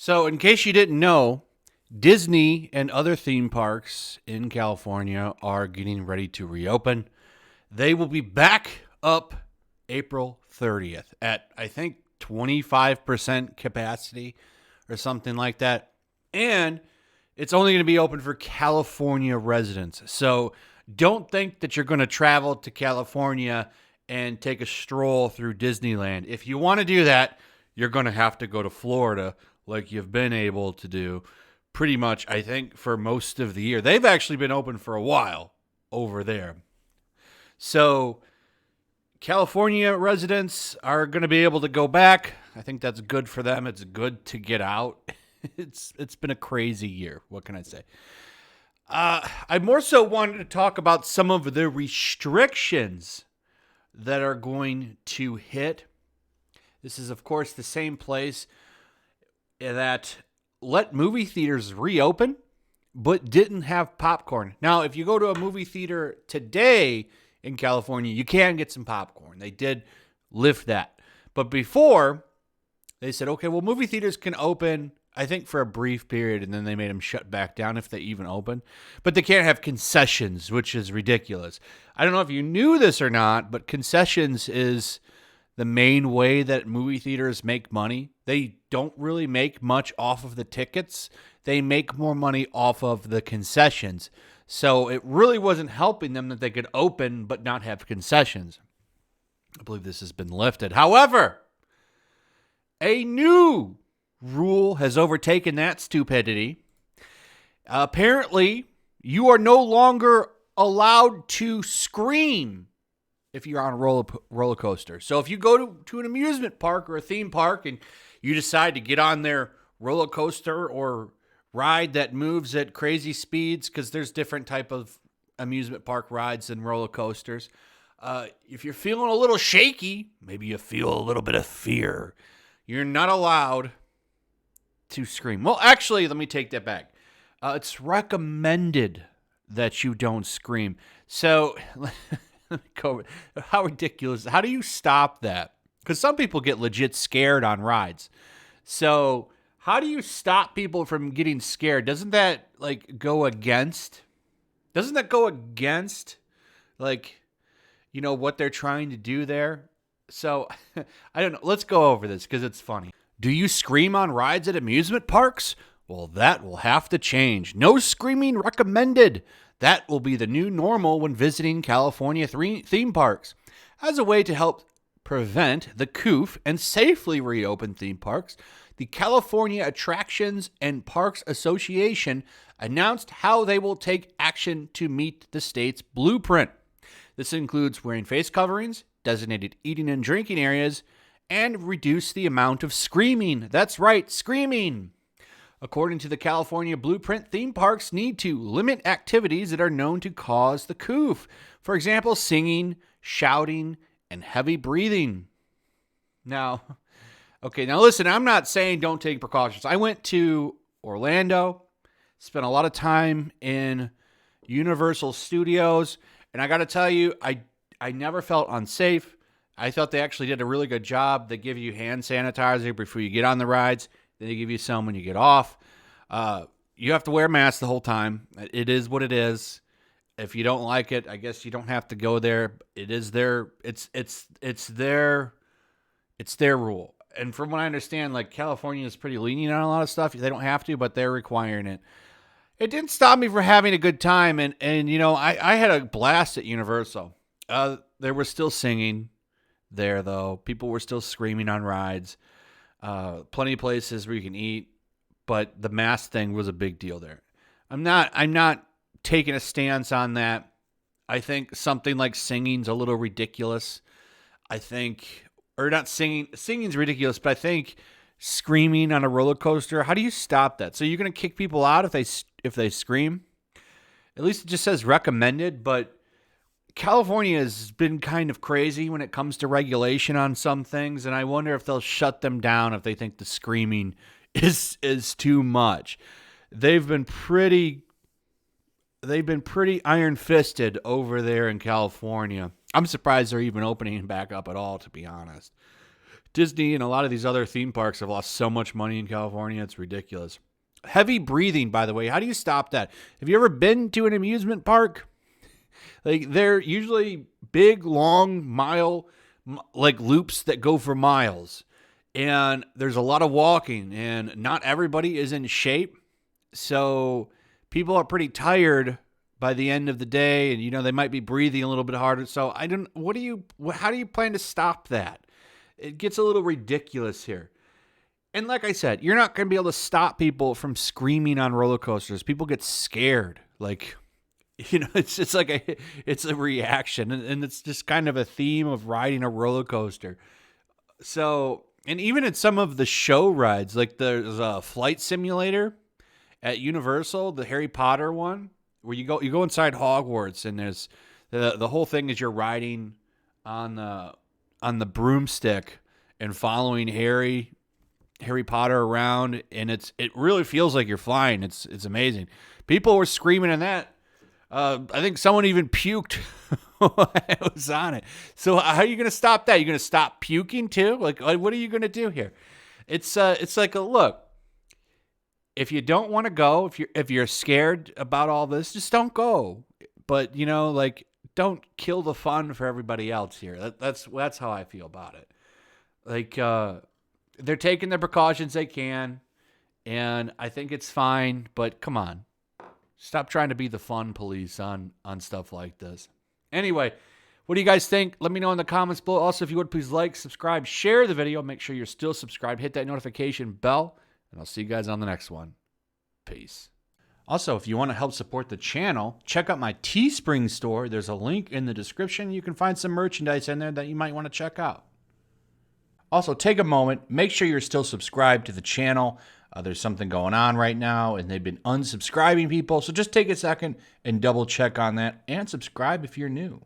So, in case you didn't know, Disney and other theme parks in California are getting ready to reopen. They will be back up April 30th at, I think, 25% capacity or something like that. And it's only going to be open for California residents. So don't think that you're going to travel to California and take a stroll through Disneyland. If you want to do that, you're going to have to go to Florida like you've been able to do pretty much, I think, for most of the year. They've actually been open for a while over there. So California residents are going to be able to go back. I think that's good for them. It's good to get out. It's been a crazy year. What can I say? I more so wanted to talk about some of the restrictions that are going to hit. This is, of course, the same place that let movie theaters reopen, but didn't have popcorn. Now, if you go to a movie theater today in California, you can get some popcorn. They did lift that. But before, they said, okay, well, movie theaters can open, I think, for a brief period, and then they made them shut back down if they even open. But they can't have concessions, which is ridiculous. I don't know if you knew this or not, but concessions is the main way that movie theaters make money. They don't really make much off of the tickets. They make more money off of the concessions. So it really wasn't helping them that they could open but not have concessions. I believe this has been lifted. However, a new rule has overtaken that stupidity. Apparently, you are no longer allowed to scream if you're on a roller coaster. So if you go to an amusement park or a theme park and you decide to get on their roller coaster or ride that moves at crazy speeds, because there's different type of amusement park rides and roller coasters. If you're feeling a little shaky, maybe you feel a little bit of fear, you're not allowed to scream. Well, actually, let me take that back. It's recommended that you don't scream. So how ridiculous. How do you stop that? Because some people get legit scared on rides. So how do you stop people from getting scared? Doesn't that go against what they're trying to do there? So I don't know. Let's go over this because it's funny. Do you scream on rides at amusement parks? Well, that will have to change. No screaming recommended. That will be the new normal when visiting California theme parks. As a way to help prevent the COOF and safely reopen theme parks, the California Attractions and Parks Association announced how they will take action to meet the state's blueprint. This includes wearing face coverings, designated eating and drinking areas, and reduce the amount of screaming. That's right, screaming. According to the California Blueprint, theme parks need to limit activities that are known to cause the COOF. For example, singing, shouting, and heavy breathing. Now listen, I'm not saying don't take precautions. I went to Orlando, spent a lot of time in Universal Studios, and I got to tell you, I never felt unsafe. I thought they actually did a really good job. They give you hand sanitizer before you get on the rides. Then they give you some when you get off. You have to wear a mask the whole time. It is what it is. If you don't like it, I guess you don't have to go there. It is it's their rule. And from what I understand, California is pretty lenient on a lot of stuff. They don't have to, but they're requiring it. It didn't stop me from having a good time. And I had a blast at Universal. There was still singing there, though. People were still screaming on rides. Plenty of places where you can eat, but the mask thing was a big deal there. I'm not taking a stance on that. I think something like singing's a little ridiculous. Singing's ridiculous, but I think screaming on a roller coaster, how do you stop that? So you're going to kick people out if they scream? At least it just says recommended, but California has been kind of crazy when it comes to regulation on some things, and I wonder if they'll shut them down if they think the screaming is too much. They've been pretty iron-fisted over there in California. I'm surprised they're even opening back up at all, to be honest. Disney and a lot of these other theme parks have lost so much money in California. It's ridiculous. Heavy breathing, by the way. How do you stop that? Have you ever been to an amusement park? Like, they're usually big, long, like loops that go for miles. And there's a lot of walking, and not everybody is in shape. So people are pretty tired by the end of the day, and they might be breathing a little bit harder. So how do you plan to stop that? It gets a little ridiculous here. And like I said, you're not going to be able to stop people from screaming on roller coasters. People get scared. Like, it's like it's a reaction, and it's just kind of a theme of riding a roller coaster. So, and even at some of the show rides, like there's a flight simulator at Universal, the Harry Potter one, where you go inside Hogwarts, and there's the whole thing is you're riding on the broomstick and following Harry Potter around, and it really feels like you're flying. It's amazing. People were screaming in that. I think someone even puked while I was on it. So how are you going to stop that? You're going to stop puking too? Like, what are you going to do here? It's like look. If you don't want to go, if you're scared about all this, just don't go. But don't kill the fun for everybody else here. That's how I feel about it. Like, they're taking the precautions they can, and I think it's fine. But come on, stop trying to be the fun police on stuff like this. Anyway, what do you guys think? Let me know in the comments below. Also, if you would, please like, subscribe, share the video. Make sure you're still subscribed. Hit that notification bell, and I'll see you guys on the next one. Peace. Also, if you want to help support the channel, check out my Teespring store. There's a link in the description. You can find some merchandise in there that you might want to check out. Also, take a moment. Make sure you're still subscribed to the channel. There's something going on right now, and they've been unsubscribing people. So just take a second and double check on that, and subscribe if you're new.